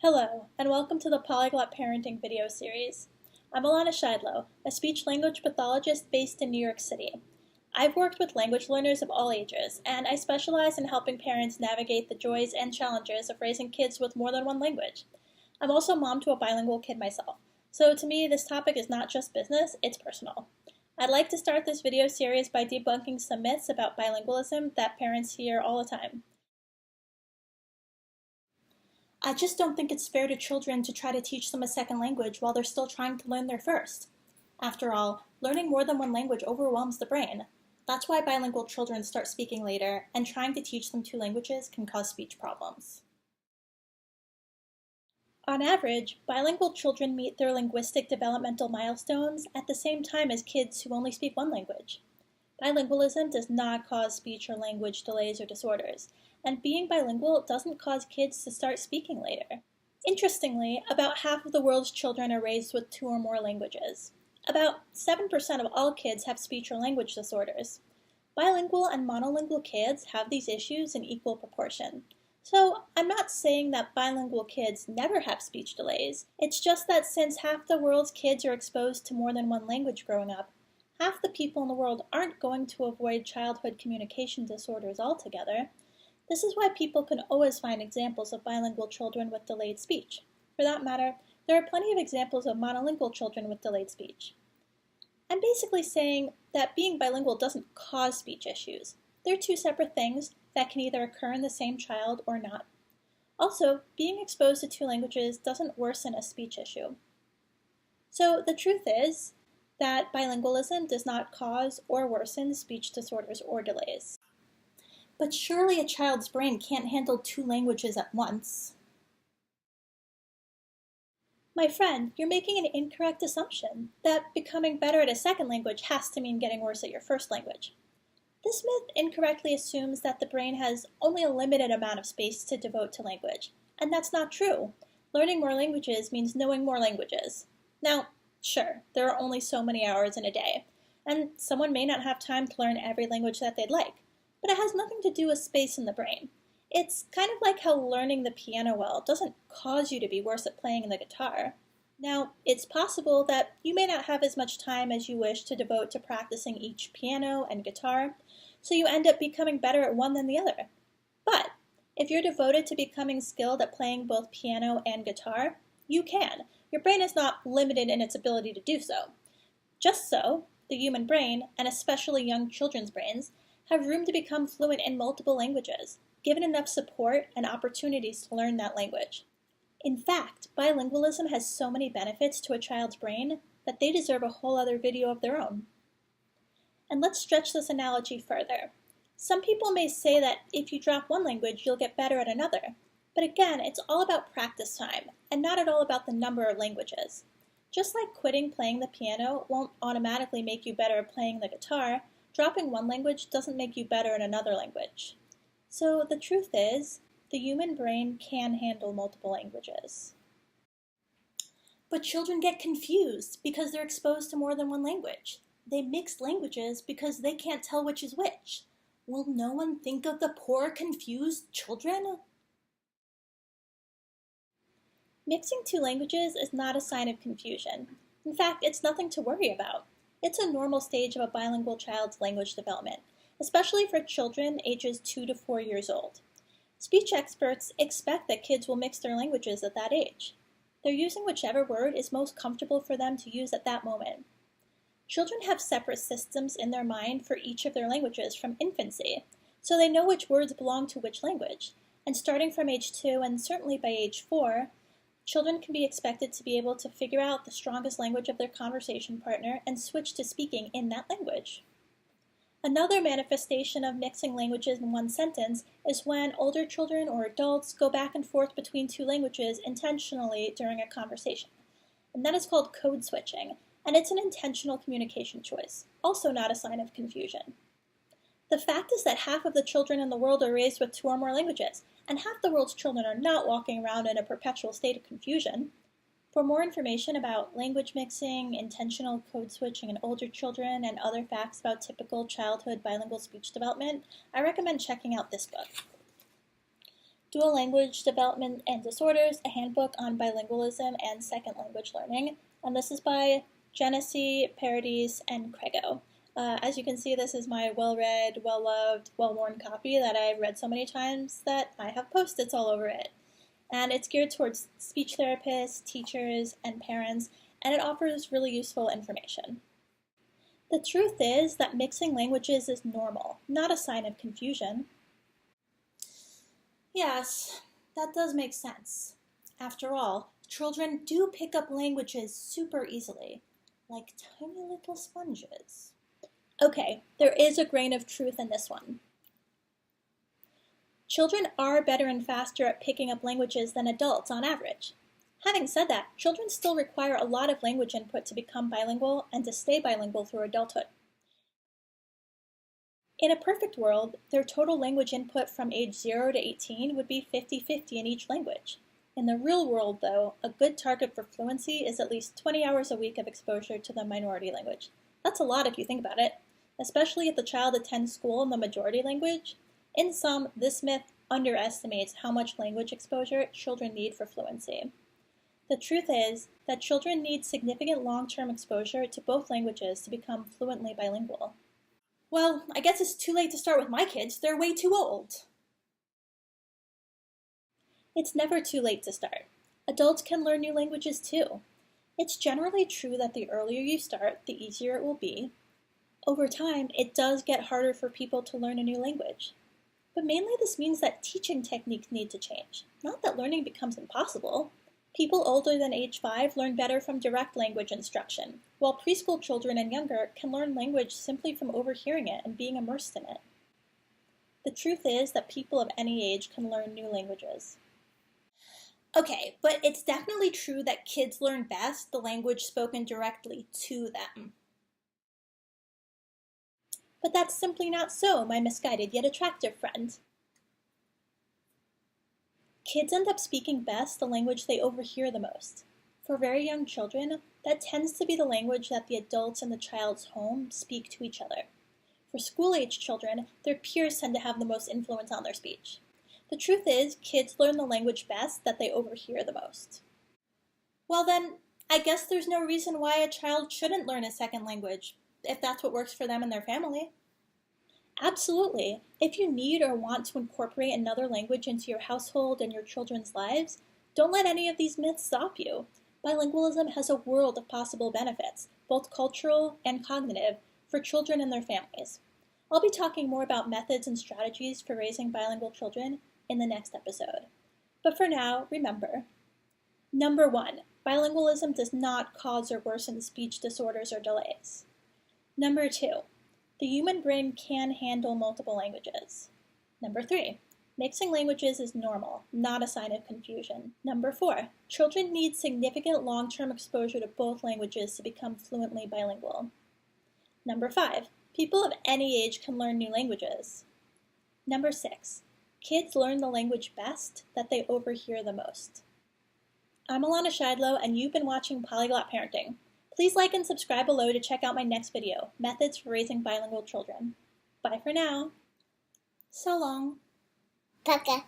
Hello, and welcome to the Polyglot Parenting video series. I'm Alana Scheidlow, a speech-language pathologist based in New York City. I've worked with language learners of all ages, and I specialize in helping parents navigate the joys and challenges of raising kids with more than one language. I'm also mom to a bilingual kid myself, so to me this topic is not just business, it's personal. I'd like to start this video series by debunking some myths about bilingualism that parents hear all the time. I just don't think it's fair to children to try to teach them a second language while they're still trying to learn their first. After all, learning more than one language overwhelms the brain. That's why bilingual children start speaking later, and trying to teach them two languages can cause speech problems. On average, bilingual children meet their linguistic developmental milestones at the same time as kids who only speak one language. Bilingualism does not cause speech or language delays or disorders, and being bilingual doesn't cause kids to start speaking later. Interestingly, about half of the world's children are raised with two or more languages. About 7% of all kids have speech or language disorders. Bilingual and monolingual kids have these issues in equal proportion. So I'm not saying that bilingual kids never have speech delays. It's just that since half the world's kids are exposed to more than one language growing up, half the people in the world aren't going to avoid childhood communication disorders altogether. This is why people can always find examples of bilingual children with delayed speech. For that matter, there are plenty of examples of monolingual children with delayed speech. I'm basically saying that being bilingual doesn't cause speech issues. They're two separate things that can either occur in the same child or not. Also, being exposed to two languages doesn't worsen a speech issue. So the truth is that bilingualism does not cause or worsen speech disorders or delays. But surely a child's brain can't handle two languages at once. My friend, you're making an incorrect assumption that becoming better at a second language has to mean getting worse at your first language. This myth incorrectly assumes that the brain has only a limited amount of space to devote to language, and that's not true. Learning more languages means knowing more languages. Now, sure, there are only so many hours in a day, and someone may not have time to learn every language that they'd like, but it has nothing to do with space in the brain. It's kind of like how learning the piano well doesn't cause you to be worse at playing the guitar. Now, it's possible that you may not have as much time as you wish to devote to practicing each piano and guitar, so you end up becoming better at one than the other. But if you're devoted to becoming skilled at playing both piano and guitar, you can. Your brain is not limited in its ability to do so. Just so, the human brain, and especially young children's brains, have room to become fluent in multiple languages, given enough support and opportunities to learn that language. In fact, bilingualism has so many benefits to a child's brain that they deserve a whole other video of their own. And let's stretch this analogy further. Some people may say that if you drop one language, you'll get better at another. But again, it's all about practice time, and not at all about the number of languages. Just like quitting playing the piano won't automatically make you better at playing the guitar, dropping one language doesn't make you better in another language. So the truth is, the human brain can handle multiple languages. But children get confused because they're exposed to more than one language. They mix languages because they can't tell which is which. Will no one think of the poor, confused children? Mixing two languages is not a sign of confusion. In fact, it's nothing to worry about. It's a normal stage of a bilingual child's language development, especially for children ages 2 to 4 years old. Speech experts expect that kids will mix their languages at that age. They're using whichever word is most comfortable for them to use at that moment. Children have separate systems in their mind for each of their languages from infancy, so they know which words belong to which language, and starting from age 2 and certainly by age 4, children can be expected to be able to figure out the strongest language of their conversation partner and switch to speaking in that language. Another manifestation of mixing languages in one sentence is when older children or adults go back and forth between two languages intentionally during a conversation. And that is called code switching, and it's an intentional communication choice, also not a sign of confusion. The fact is that half of the children in the world are raised with two or more languages, and half the world's children are not walking around in a perpetual state of confusion. For more information about language mixing, intentional code switching in older children, and other facts about typical childhood bilingual speech development, I recommend checking out this book. Dual Language Development and Disorders, a handbook on bilingualism and second language learning. And this is by Genesee, Paradis, and Crego. As you can see, this is my well-read, well-loved, well-worn copy that I've read so many times that I have Post-its all over it. And it's geared towards speech therapists, teachers, and parents, and it offers really useful information. The truth is that mixing languages is normal, not a sign of confusion. Yes, that does make sense. After all, children do pick up languages super easily, like tiny little sponges. Okay, there is a grain of truth in this one. Children are better and faster at picking up languages than adults on average. Having said that, children still require a lot of language input to become bilingual and to stay bilingual through adulthood. In a perfect world, their total language input from age 0 to 18 would be 50-50 in each language. In the real world, though, a good target for fluency is at least 20 hours a week of exposure to the minority language. That's a lot if you think about it, especially if the child attends school in the majority language. In sum, this myth underestimates how much language exposure children need for fluency. The truth is that children need significant long-term exposure to both languages to become fluently bilingual. Well, I guess it's too late to start with my kids. They're way too old. It's never too late to start. Adults can learn new languages too. It's generally true that the earlier you start, the easier it will be. Over time, it does get harder for people to learn a new language. But mainly this means that teaching techniques need to change, not that learning becomes impossible. People older than age 5 learn better from direct language instruction, while preschool children and younger can learn language simply from overhearing it and being immersed in it. The truth is that people of any age can learn new languages. Okay, but it's definitely true that kids learn best the language spoken directly to them. But that's simply not so, my misguided yet attractive friend. Kids end up speaking best the language they overhear the most. For very young children, that tends to be the language that the adults in the child's home speak to each other. For school-age children, their peers tend to have the most influence on their speech. The truth is, kids learn the language best that they overhear the most. Well then, I guess there's no reason why a child shouldn't learn a second language, if that's what works for them and their family. Absolutely. If you need or want to incorporate another language into your household and your children's lives, don't let any of these myths stop you. Bilingualism has a world of possible benefits, both cultural and cognitive, for children and their families. I'll be talking more about methods and strategies for raising bilingual children in the next episode. But for now, remember. Number 1, bilingualism does not cause or worsen speech disorders or delays. Number 2, the human brain can handle multiple languages. Number 3, mixing languages is normal, not a sign of confusion. Number 4, children need significant long-term exposure to both languages to become fluently bilingual. Number 5, people of any age can learn new languages. Number 6, kids learn the language best that they overhear the most. I'm Alana Shidlow, and you've been watching Polyglot Parenting. Please like and subscribe below to check out my next video, Methods for Raising Bilingual Children. Bye for now. So long. Paka.